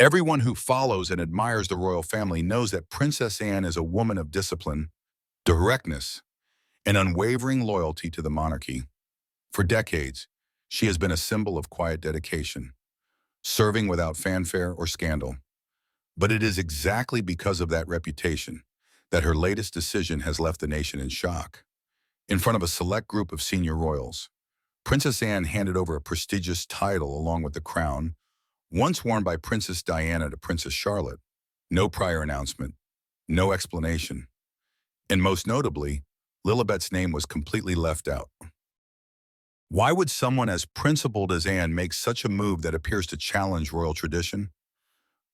Everyone who follows and admires the royal family knows that Princess Anne is a woman of discipline, directness, and unwavering loyalty to the monarchy. For decades, she has been a symbol of quiet dedication, serving without fanfare or scandal. But it is exactly because of that reputation that her latest decision has left the nation in shock. In front of a select group of senior royals, Princess Anne handed over a prestigious title along with the crown, once worn by Princess Diana to Princess Charlotte. No prior announcement, no explanation. And most notably, Lilibet's name was completely left out. Why would someone as principled as Anne make such a move that appears to challenge royal tradition?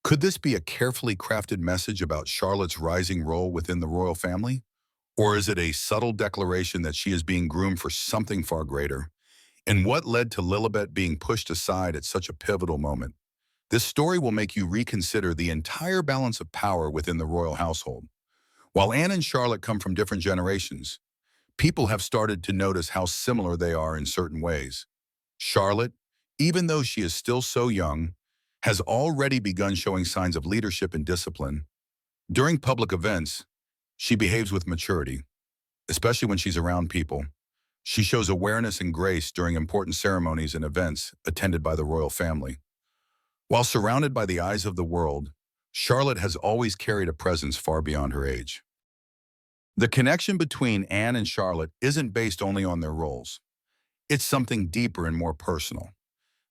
Could this be a carefully crafted message about Charlotte's rising role within the royal family? Or is it a subtle declaration that she is being groomed for something far greater? And what led to Lilibet being pushed aside at such a pivotal moment? This story will make you reconsider the entire balance of power within the royal household. While Anne and Charlotte come from different generations, people have started to notice how similar they are in certain ways. Charlotte, even though she is still so young, has already begun showing signs of leadership and discipline. During public events, she behaves with maturity, especially when she's around people. She shows awareness and grace during important ceremonies and events attended by the royal family. While surrounded by the eyes of the world, Charlotte has always carried a presence far beyond her age. The connection between Anne and Charlotte isn't based only on their roles. It's something deeper and more personal.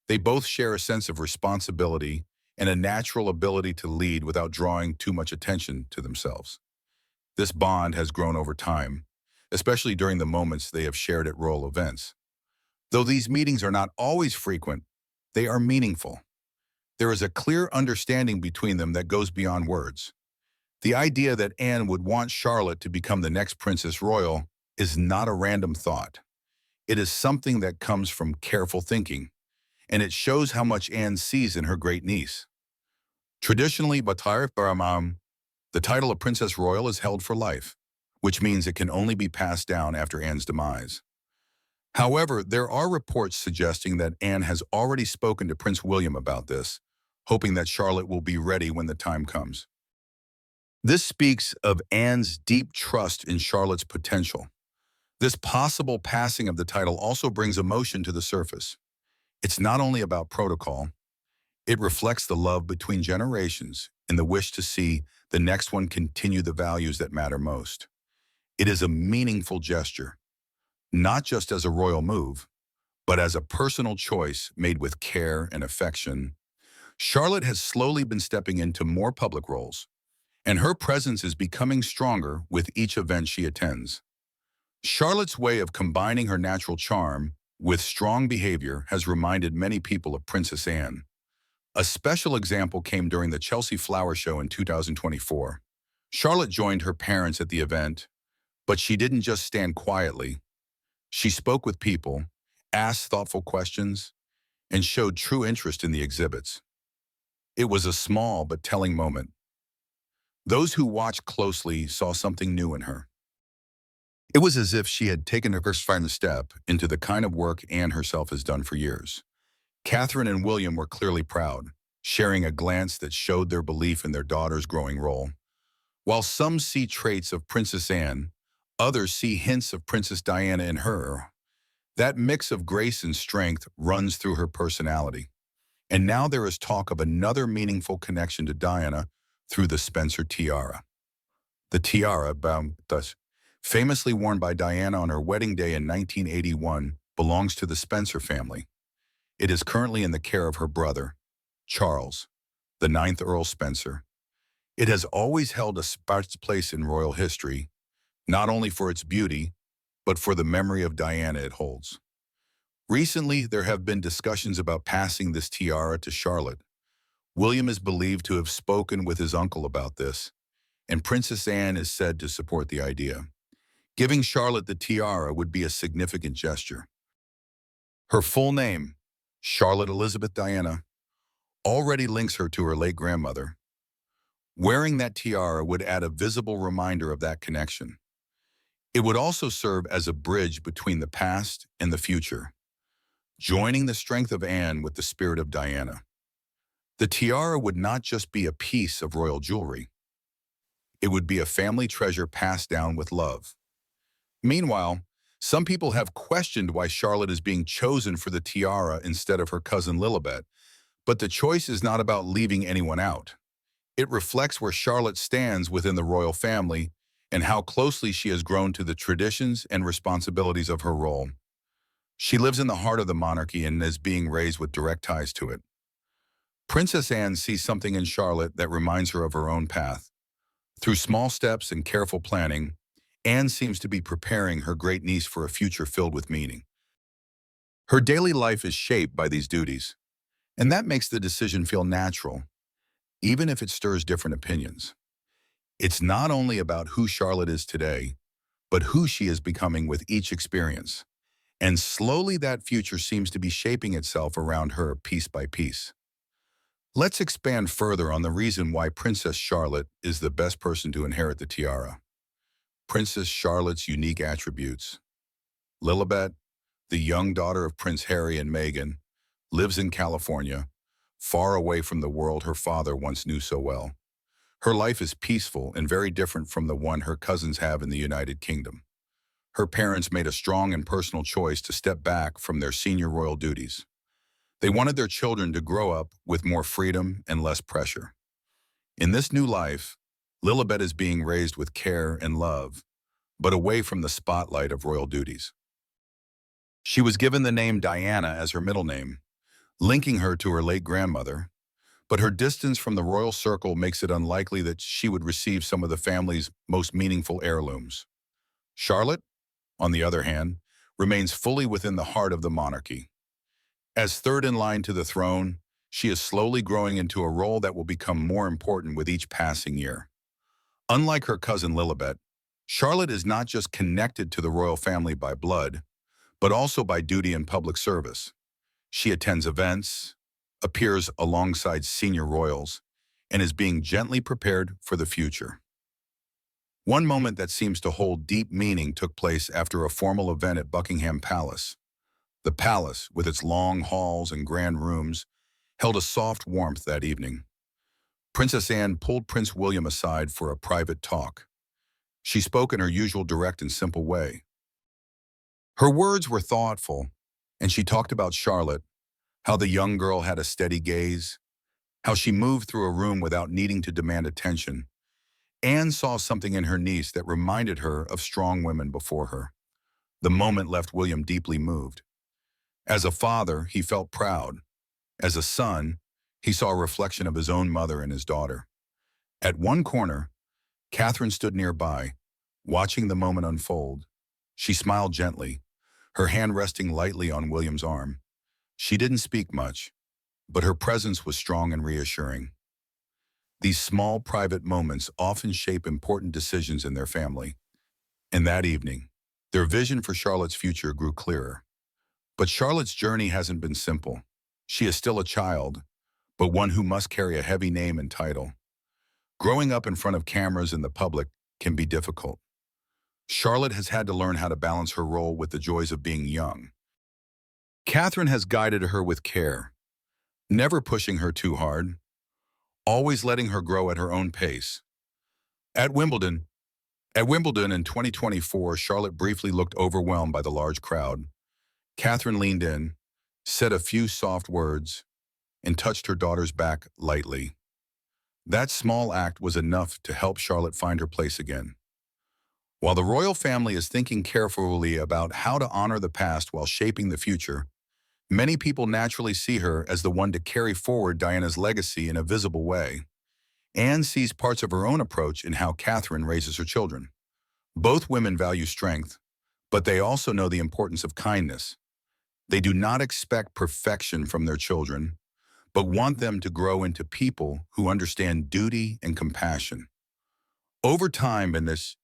They both share a sense of responsibility and a natural ability to lead without drawing too much attention to themselves. This bond has grown over time, especially during the moments they have shared at royal events. Though these meetings are not always frequent, they are meaningful. There is a clear understanding between them that goes beyond words. The idea that Anne would want Charlotte to become the next Princess Royal is not a random thought. It is something that comes from careful thinking, and it shows how much Anne sees in her great niece. Traditionally, the title of Princess Royal is held for life, which means it can only be passed down after Anne's demise. However, there are reports suggesting that Anne has already spoken to Prince William about this, hoping that Charlotte will be ready when the time comes. This speaks of Anne's deep trust in Charlotte's potential. This possible passing of the title also brings emotion to the surface. It's not only about protocol, it reflects the love between generations and the wish to see the next one continue the values that matter most. It is a meaningful gesture, not just as a royal move, but as a personal choice made with care and affection. Charlotte has slowly been stepping into more public roles, and her presence is becoming stronger with each event she attends. Charlotte's way of combining her natural charm with strong behavior has reminded many people of Princess Anne. A special example came during the Chelsea Flower Show in 2024. Charlotte joined her parents at the event, but she didn't just stand quietly. She spoke with people, asked thoughtful questions, and showed true interest in the exhibits. It was a small but telling moment. Those who watched closely saw something new in her. It was as if she had taken her first final step into the kind of work Anne herself has done for years. Catherine and William were clearly proud, sharing a glance that showed their belief in their daughter's growing role. While some see traits of Princess Anne, others see hints of Princess Diana in her. That mix of grace and strength runs through her personality. And now there is talk of another meaningful connection to Diana through the Spencer tiara. The tiara, famously worn by Diana on her wedding day in 1981, belongs to the Spencer family. It is currently in the care of her brother, Charles, the 9th Earl Spencer. It has always held a special place in royal history, not only for its beauty, but for the memory of Diana it holds. Recently, there have been discussions about passing this tiara to Charlotte. William is believed to have spoken with his uncle about this, and Princess Anne is said to support the idea. Giving Charlotte the tiara would be a significant gesture. Her full name, Charlotte Elizabeth Diana, already links her to her late grandmother. Wearing that tiara would add a visible reminder of that connection. It would also serve as a bridge between the past and the future, joining the strength of Anne with the spirit of Diana. The tiara would not just be a piece of royal jewelry. It would be a family treasure passed down with love. Meanwhile, some people have questioned why Charlotte is being chosen for the tiara instead of her cousin Lilibet, but the choice is not about leaving anyone out. It reflects where Charlotte stands within the royal family and how closely she has grown to the traditions and responsibilities of her role. She lives in the heart of the monarchy and is being raised with direct ties to it. Princess Anne sees something in Charlotte that reminds her of her own path. Through small steps and careful planning, Anne seems to be preparing her great niece for a future filled with meaning. Her daily life is shaped by these duties, and that makes the decision feel natural, even if it stirs different opinions. It's not only about who Charlotte is today, but who she is becoming with each experience. And slowly that future seems to be shaping itself around her piece by piece. Let's expand further on the reason why Princess Charlotte is the best person to inherit the tiara. Princess Charlotte's unique attributes. Lilibet, the young daughter of Prince Harry and Meghan, lives in California, far away from the world her father once knew so well. Her life is peaceful and very different from the one her cousins have in the United Kingdom. Her parents made a strong and personal choice to step back from their senior royal duties. They wanted their children to grow up with more freedom and less pressure. In this new life, Lilibet is being raised with care and love, but away from the spotlight of royal duties. She was given the name Diana as her middle name, linking her to her late grandmother, but her distance from the royal circle makes it unlikely that she would receive some of the family's most meaningful heirlooms. Charlotte, on the other hand, remains fully within the heart of the monarchy. As third in line to the throne, she is slowly growing into a role that will become more important with each passing year. Unlike her cousin Lilibet, Charlotte is not just connected to the royal family by blood, but also by duty and public service. She attends events, appears alongside senior royals, and is being gently prepared for the future. One moment that seems to hold deep meaning took place after a formal event at Buckingham Palace. The palace, with its long halls and grand rooms, held a soft warmth that evening. Princess Anne pulled Prince William aside for a private talk. She spoke in her usual direct and simple way. Her words were thoughtful, and she talked about Charlotte, how the young girl had a steady gaze, how she moved through a room without needing to demand attention. Anne saw something in her niece that reminded her of strong women before her. The moment left William deeply moved. As a father, he felt proud. As a son, he saw a reflection of his own mother and his daughter. At one corner, Catherine stood nearby, watching the moment unfold. She smiled gently, her hand resting lightly on William's arm. She didn't speak much, but her presence was strong and reassuring. These small private moments often shape important decisions in their family. And that evening, their vision for Charlotte's future grew clearer. But Charlotte's journey hasn't been simple. She is still a child, but one who must carry a heavy name and title. Growing up in front of cameras and the public can be difficult. Charlotte has had to learn how to balance her role with the joys of being young. Catherine has guided her with care, never pushing her too hard, always letting her grow at her own pace. At Wimbledon in 2024, Charlotte briefly looked overwhelmed by the large crowd. Catherine leaned in, said a few soft words, and touched her daughter's back lightly. That small act was enough to help Charlotte find her place again. While the royal family is thinking carefully about how to honor the past while shaping the future, many people naturally see her as the one to carry forward Diana's legacy in a visible way. Anne sees parts of her own approach in how Catherine raises her children. Both women value strength, but they also know the importance of kindness. They do not expect perfection from their children, but want them to grow into people who understand duty and compassion. Over time, this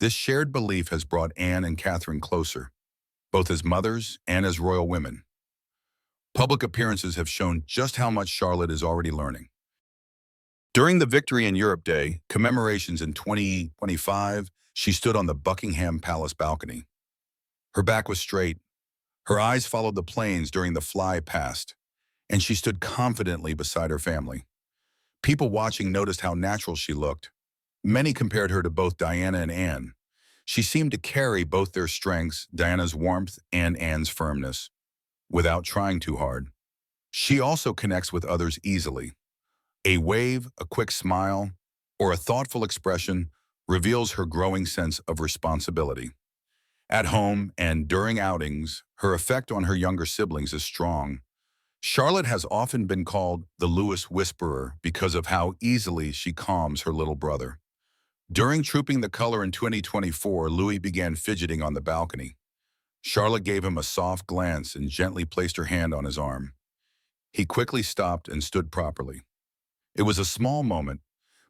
shared belief has brought Anne and Catherine closer, both as mothers and as royal women. Public appearances have shown just how much Charlotte is already learning. During the Victory in Europe Day commemorations in 2025, she stood on the Buckingham Palace balcony. Her back was straight. Her eyes followed the planes during the fly past, and she stood confidently beside her family. People watching noticed how natural she looked. Many compared her to both Diana and Anne. She seemed to carry both their strengths, Diana's warmth and Anne's firmness, without trying too hard. She also connects with others easily. A wave, a quick smile, or a thoughtful expression reveals her growing sense of responsibility. At home and during outings, her effect on her younger siblings is strong. Charlotte has often been called the Lewis Whisperer because of how easily she calms her little brother. During Trooping the Color in 2024, Louis began fidgeting on the balcony. Charlotte gave him a soft glance and gently placed her hand on his arm. He quickly stopped and stood properly. It was a small moment,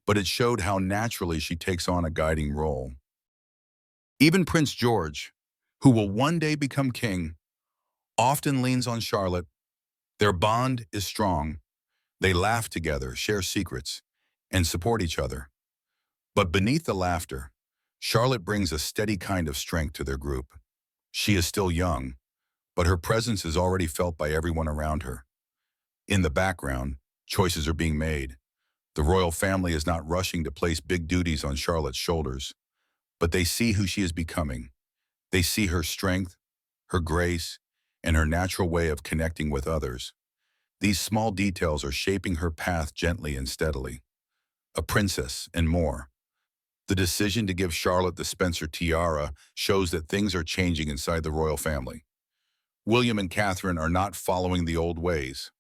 but it showed how naturally she takes on a guiding role. Even Prince George, who will one day become king, often leans on Charlotte. Their bond is strong. They laugh together, share secrets, and support each other. But beneath the laughter, Charlotte brings a steady kind of strength to their group. She is still young, but her presence is already felt by everyone around her. In the background, choices are being made. The royal family is not rushing to place big duties on Charlotte's shoulders, but they see who she is becoming. They see her strength, her grace, and her natural way of connecting with others. These small details are shaping her path gently and steadily. A princess and more. The decision to give Charlotte the Spencer tiara shows that things are changing inside the royal family. William and Catherine are not following the old ways,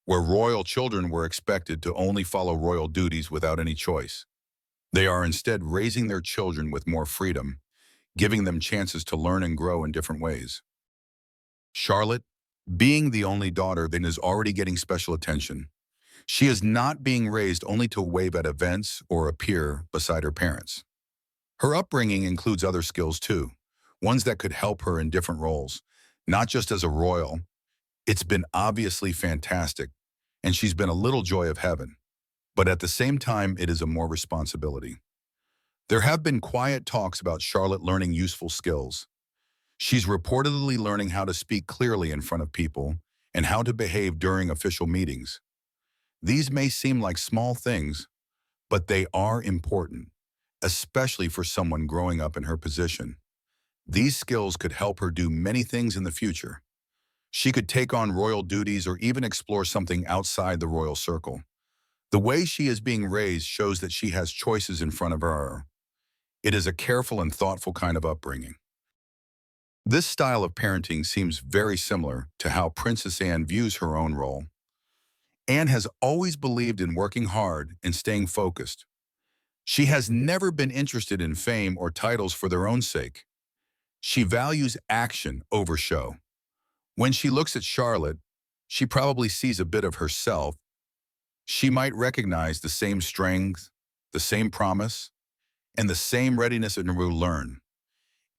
where royal children were expected to only follow royal duties without any choice. They are instead raising their children with more freedom, giving them chances to learn and grow in different ways. Charlotte, being the only daughter, then is already getting special attention. She is not being raised only to wave at events or appear beside her parents. Her upbringing includes other skills too, ones that could help her in different roles, not just as a royal. It's been obviously fantastic, and she's been a little joy of heaven. But at the same time, it is a more responsibility. There have been quiet talks about Charlotte learning useful skills. She's reportedly learning how to speak clearly in front of people and how to behave during official meetings. These may seem like small things, but they are important, especially for someone growing up in her position. These skills could help her do many things in the future. She could take on royal duties or even explore something outside the royal circle. The way she is being raised shows that she has choices in front of her. It is a careful and thoughtful kind of upbringing. This style of parenting seems very similar to how Princess Anne views her own role. Anne has always believed in working hard and staying focused. She has never been interested in fame or titles for their own sake. She values action over show. When she looks at Charlotte, she probably sees a bit of herself. She might recognize the same strength, the same promise, and the same readiness to learn.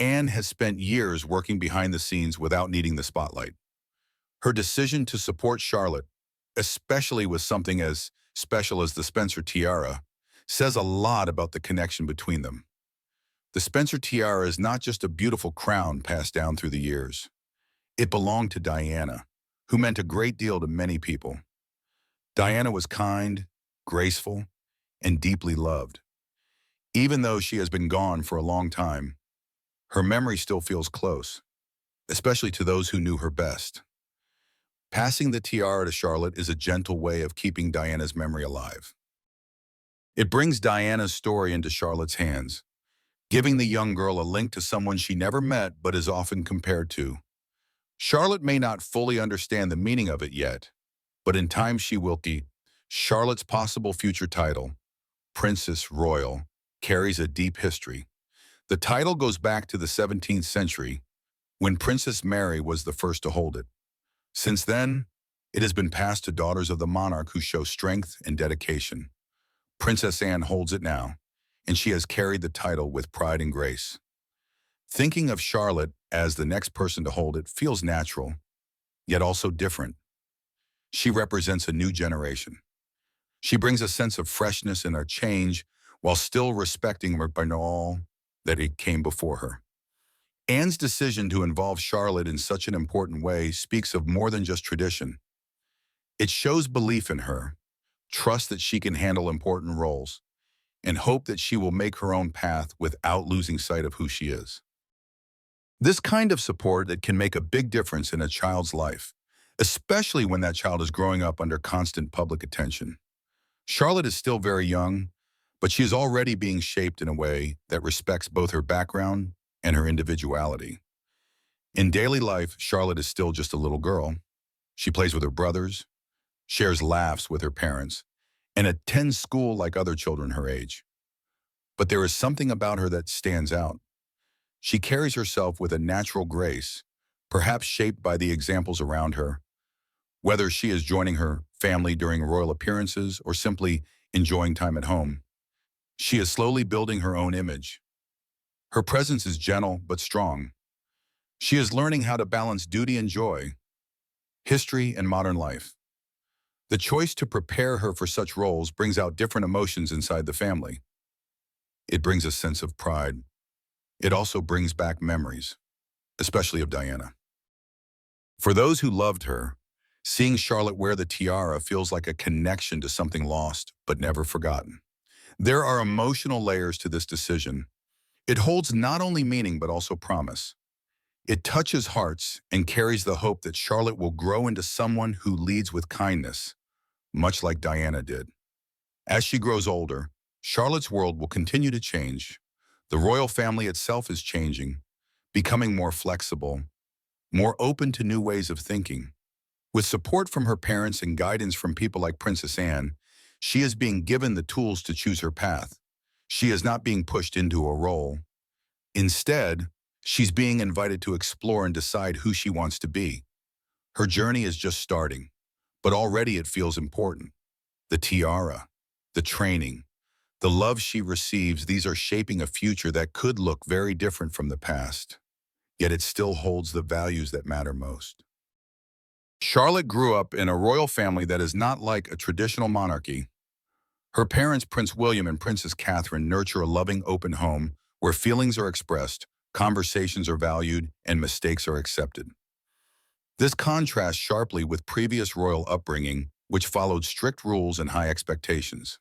Anne has spent years working behind the scenes without needing the spotlight. Her decision to support Charlotte, especially with something as special as the Spencer tiara, says a lot about the connection between them. The Spencer tiara is not just a beautiful crown passed down through the years. It belonged to Diana, who meant a great deal to many people. Diana was kind, graceful, and deeply loved. Even though she has been gone for a long time, her memory still feels close, especially to those who knew her best. Passing the tiara to Charlotte is a gentle way of keeping Diana's memory alive. It brings Diana's story into Charlotte's hands, giving the young girl a link to someone she never met but is often compared to. Charlotte may not fully understand the meaning of it yet, but in time she will. Charlotte's possible future title, Princess Royal, carries a deep history. The title goes back to the 17th century, when Princess Mary was the first to hold it. Since then, it has been passed to daughters of the monarch who show strength and dedication. Princess Anne holds it now, and she has carried the title with pride and grace. Thinking of Charlotte as the next person to hold it feels natural, yet also different. She represents a new generation. She brings a sense of freshness and a change while still respecting all that it came before her. Anne's decision to involve Charlotte in such an important way speaks of more than just tradition. It shows belief in her, trust that she can handle important roles, and hope that she will make her own path without losing sight of who she is. This kind of support that can make a big difference in a child's life, especially when that child is growing up under constant public attention. Charlotte is still very young, but she is already being shaped in a way that respects both her background and her individuality. In daily life, Charlotte is still just a little girl. She plays with her brothers, shares laughs with her parents, and attends school like other children her age. But there is something about her that stands out. She carries herself with a natural grace, perhaps shaped by the examples around her, whether she is joining her family during royal appearances or simply enjoying time at home. She is slowly building her own image. Her presence is gentle but strong. She is learning how to balance duty and joy, history and modern life. The choice to prepare her for such roles brings out different emotions inside the family. It brings a sense of pride. It also brings back memories, especially of Diana. For those who loved her, seeing Charlotte wear the tiara feels like a connection to something lost but never forgotten. There are emotional layers to this decision. It holds not only meaning but also promise. It touches hearts and carries the hope that Charlotte will grow into someone who leads with kindness, much like Diana did. As she grows older, Charlotte's world will continue to change. The royal family itself is changing, becoming more flexible, more open to new ways of thinking. With support from her parents and guidance from people like Princess Anne, she is being given the tools to choose her path. She is not being pushed into a role. Instead, she's being invited to explore and decide who she wants to be. Her journey is just starting, but already it feels important. The tiara, the training, the love she receives, these are shaping a future that could look very different from the past, yet it still holds the values that matter most. Charlotte grew up in a royal family that is not like a traditional monarchy. Her parents, Prince William and Princess Catherine, nurture a loving, open home where feelings are expressed, conversations are valued, and mistakes are accepted. This contrasts sharply with previous royal upbringing, which followed strict rules and high expectations.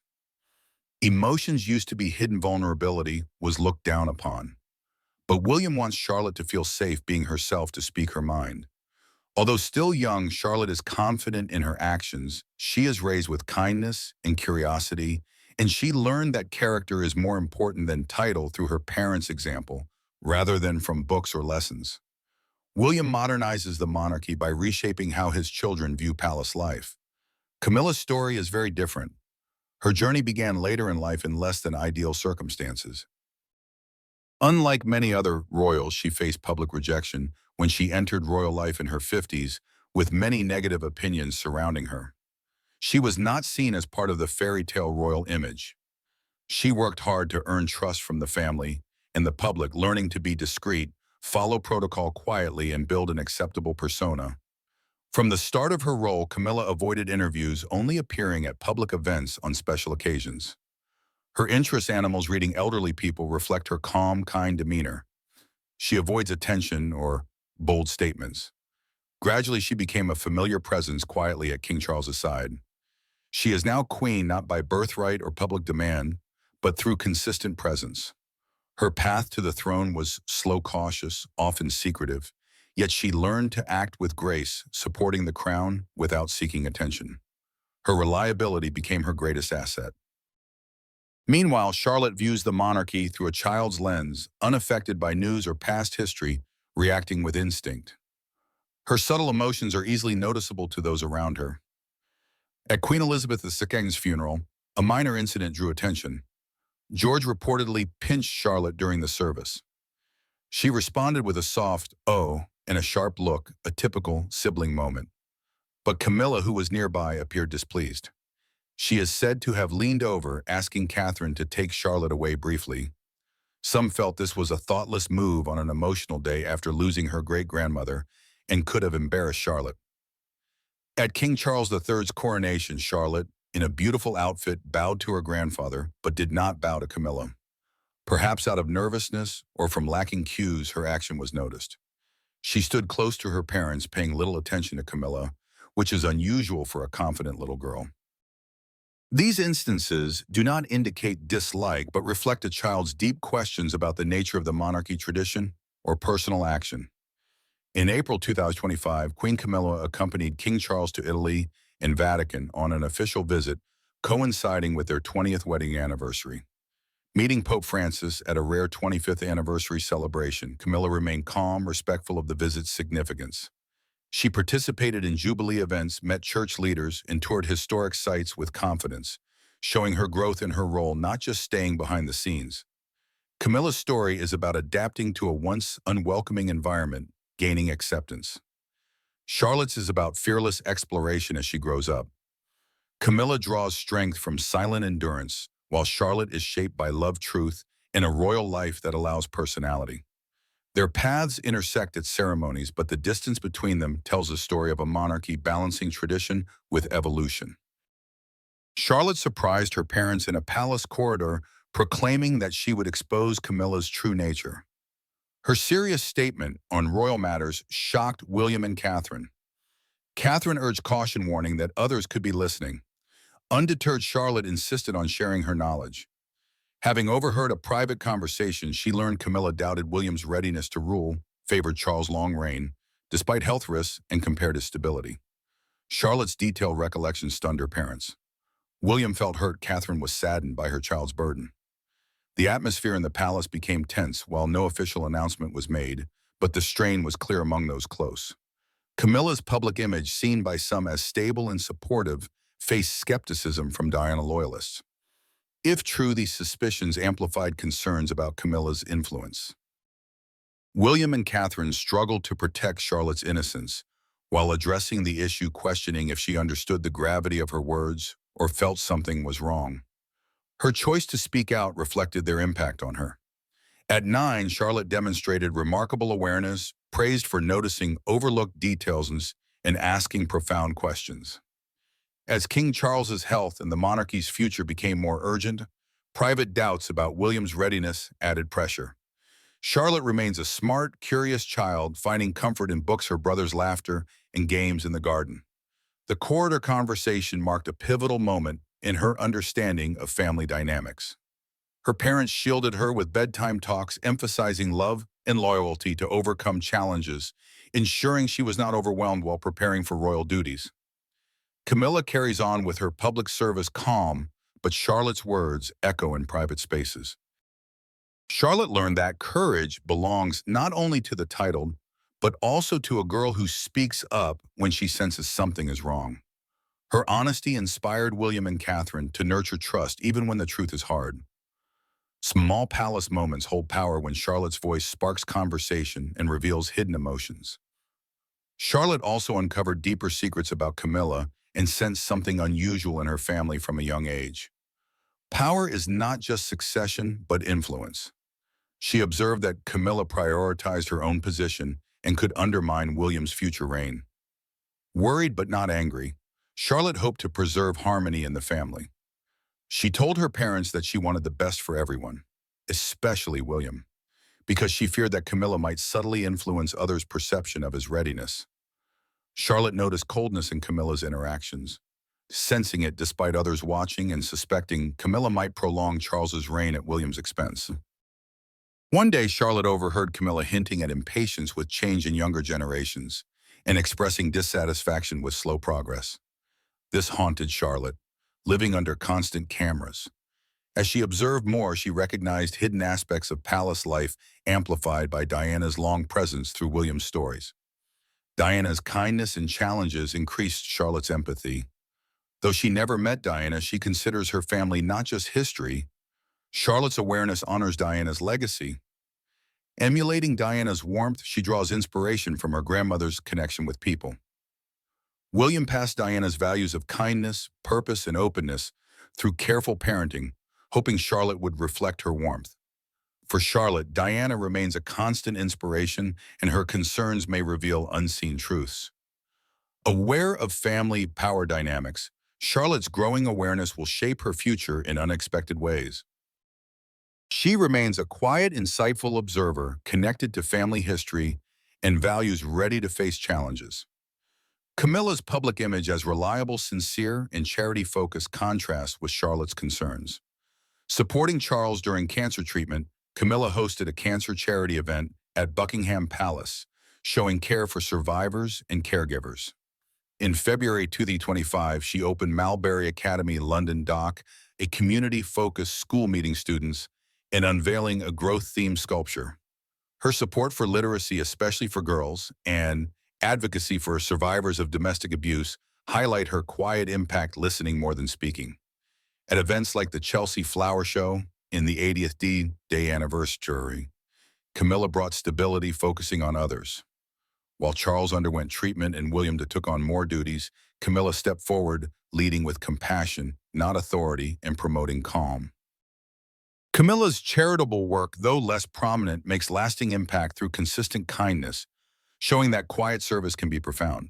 Emotions used to be hidden, vulnerability was looked down upon. But William wants Charlotte to feel safe being herself, to speak her mind. Although still young, Charlotte is confident in her actions. She is raised with kindness and curiosity, and she learned that character is more important than title through her parents' example, rather than from books or lessons. William modernizes the monarchy by reshaping how his children view palace life. Camilla's story is very different. Her journey began later in life in less than ideal circumstances. Unlike many other royals, she faced public rejection when she entered royal life in her 50s, with many negative opinions surrounding her. She was not seen as part of the fairy tale royal image. She worked hard to earn trust from the family and the public, learning to be discreet, follow protocol quietly, and build an acceptable persona. From the start of her role, Camilla avoided interviews, only appearing at public events on special occasions. Her interest animals, reading elderly people, reflect her calm, kind demeanor. She avoids attention or bold statements. Gradually, she became a familiar presence quietly at King Charles's side. She is now queen not by birthright or public demand, but through consistent presence. Her path to the throne was slow, cautious, often secretive, yet she learned to act with grace, supporting the crown without seeking attention. Her reliability became her greatest asset. Meanwhile, Charlotte views the monarchy through a child's lens, unaffected by news or past history, reacting with instinct. Her subtle emotions are easily noticeable to those around her. At Queen Elizabeth II's funeral, a minor incident drew attention. George reportedly pinched Charlotte during the service. She responded with a soft "oh" and a sharp look, a typical sibling moment. But Camilla, who was nearby, appeared displeased. She is said to have leaned over, asking Catherine to take Charlotte away briefly. Some felt this was a thoughtless move on an emotional day after losing her great-grandmother, and could have embarrassed Charlotte. At King Charles III's coronation, Charlotte, in a beautiful outfit, bowed to her grandfather, but did not bow to Camilla. Perhaps out of nervousness or from lacking cues, her action was noticed. She stood close to her parents, paying little attention to Camilla, which is unusual for a confident little girl. These instances do not indicate dislike, but reflect a child's deep questions about the nature of the monarchy tradition or personal action. In April 2025, Queen Camilla accompanied King Charles to Italy and Vatican on an official visit coinciding with their 20th wedding anniversary. Meeting Pope Francis at a rare 25th anniversary celebration, Camilla remained calm, respectful of the visit's significance. She participated in Jubilee events, met church leaders, and toured historic sites with confidence, showing her growth in her role, not just staying behind the scenes. Camilla's story is about adapting to a once unwelcoming environment, gaining acceptance. Charlotte's is about fearless exploration as she grows up. Camilla draws strength from silent endurance, while Charlotte is shaped by love, truth, and a royal life that allows personality. Their paths intersect at ceremonies, but the distance between them tells a story of a monarchy balancing tradition with evolution. Charlotte surprised her parents in a palace corridor, proclaiming that she would expose Camilla's true nature. Her serious statement on royal matters shocked William and Catherine. Catherine urged caution, warning that others could be listening. Undeterred, Charlotte insisted on sharing her knowledge. Having overheard a private conversation, she learned Camilla doubted William's readiness to rule, favored Charles' long reign, despite health risks and comparative stability. Charlotte's detailed recollection stunned her parents. William felt hurt. Catherine was saddened by her child's burden. The atmosphere in the palace became tense while no official announcement was made, but the strain was clear among those close. Camilla's public image, seen by some as stable and supportive, faced skepticism from Diana loyalists. If true, these suspicions amplified concerns about Camilla's influence. William and Catherine struggled to protect Charlotte's innocence, while addressing the issue, questioning if she understood the gravity of her words or felt something was wrong. Her choice to speak out reflected their impact on her. At 9, Charlotte demonstrated remarkable awareness, praised for noticing overlooked details and asking profound questions. As King Charles's health and the monarchy's future became more urgent, private doubts about William's readiness added pressure. Charlotte remains a smart, curious child, finding comfort in books, her brother's laughter, and games in the garden. The corridor conversation marked a pivotal moment in her understanding of family dynamics. Her parents shielded her with bedtime talks, emphasizing love and loyalty to overcome challenges, ensuring she was not overwhelmed while preparing for royal duties. Camilla carries on with her public service calm, but Charlotte's words echo in private spaces. Charlotte learned that courage belongs not only to the titled, but also to a girl who speaks up when she senses something is wrong. Her honesty inspired William and Catherine to nurture trust even when the truth is hard. Small palace moments hold power when Charlotte's voice sparks conversation and reveals hidden emotions. Charlotte also uncovered deeper secrets about Camilla and sensed something unusual in her family from a young age. Power is not just succession, but influence. She observed that Camilla prioritized her own position and could undermine William's future reign. Worried but not angry, Charlotte hoped to preserve harmony in the family. She told her parents that she wanted the best for everyone, especially William, because she feared that Camilla might subtly influence others' perception of his readiness. Charlotte noticed coldness in Camilla's interactions, sensing it despite others watching and suspecting Camilla might prolong Charles's reign at William's expense. One day, Charlotte overheard Camilla hinting at impatience with change in younger generations and expressing dissatisfaction with slow progress. This haunted Charlotte, living under constant cameras. As she observed more, she recognized hidden aspects of palace life amplified by Diana's long presence through William's stories. Diana's kindness and challenges increased Charlotte's empathy. Though she never met Diana, she considers her family not just history. Charlotte's awareness honors Diana's legacy. Emulating Diana's warmth, she draws inspiration from her grandmother's connection with people. William passed Diana's values of kindness, purpose, and openness through careful parenting, hoping Charlotte would reflect her warmth. For Charlotte, Diana remains a constant inspiration, and her concerns may reveal unseen truths. Aware of family power dynamics, Charlotte's growing awareness will shape her future in unexpected ways. She remains a quiet, insightful observer, connected to family history and values, ready to face challenges. Camilla's public image as reliable, sincere, and charity-focused contrasts with Charlotte's concerns. Supporting Charles during cancer treatment, Camilla hosted a cancer charity event at Buckingham Palace, showing care for survivors and caregivers. In February 2025, she opened Mulberry Academy London Dock, a community-focused school meeting students and unveiling a growth-themed sculpture. Her support for literacy, especially for girls, and advocacy for survivors of domestic abuse highlight her quiet impact, listening more than speaking. At events like the Chelsea Flower Show in the 80th day anniversary, Camilla brought stability, focusing on others. While Charles underwent treatment and William took on more duties, Camilla stepped forward, leading with compassion, not authority, and promoting calm. Camilla's charitable work, though less prominent, makes lasting impact through consistent kindness, showing that quiet service can be profound.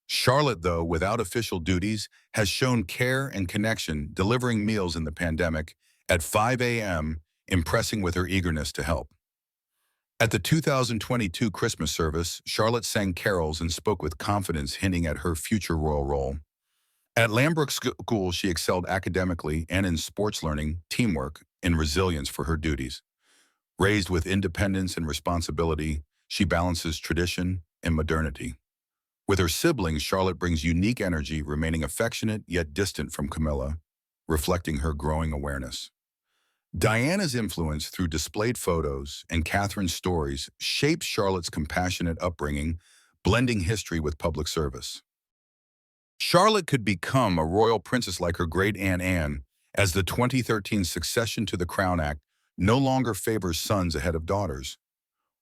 Charlotte, though, without official duties, has shown care and connection, delivering meals in the pandemic at 5 a.m., impressing with her eagerness to help. At the 2022 Christmas service, Charlotte sang carols and spoke with confidence, hinting at her future royal role. At Lambrook School, she excelled academically and in sports learning, teamwork, and resilience for her duties. Raised with independence and responsibility, she balances tradition and modernity. With her siblings, Charlotte brings unique energy, remaining affectionate yet distant from Camilla, reflecting her growing awareness. Diana's influence through displayed photos and Catherine's stories shapes Charlotte's compassionate upbringing, blending history with public service. Charlotte could become a royal princess like her great-aunt Anne, as the 2013 Succession to the Crown Act no longer favors sons ahead of daughters.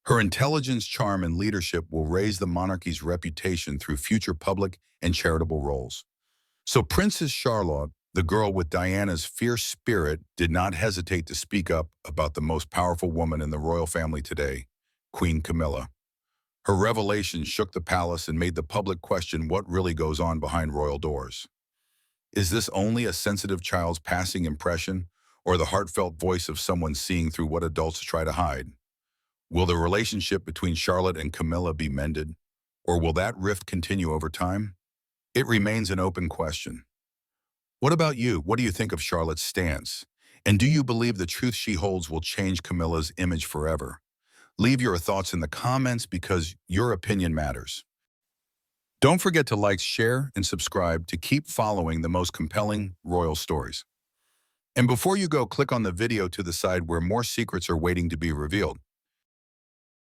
Her intelligence, charm, and leadership will raise the monarchy's reputation through future public and charitable roles. So Princess Charlotte, the girl with Diana's fierce spirit, did not hesitate to speak up about the most powerful woman in the royal family today, Queen Camilla. Her revelation shook the palace and made the public question what really goes on behind royal doors. Is this only a sensitive child's passing impression, or the heartfelt voice of someone seeing through what adults try to hide? Will the relationship between Charlotte and Camilla be mended, or will that rift continue over time? It remains an open question. What about you? What do you think of Charlotte's stance? And do you believe the truth she holds will change Camilla's image forever? Leave your thoughts in the comments, because your opinion matters. Don't forget to like, share, and subscribe to keep following the most compelling royal stories. And before you go, click on the video to the side where more secrets are waiting to be revealed.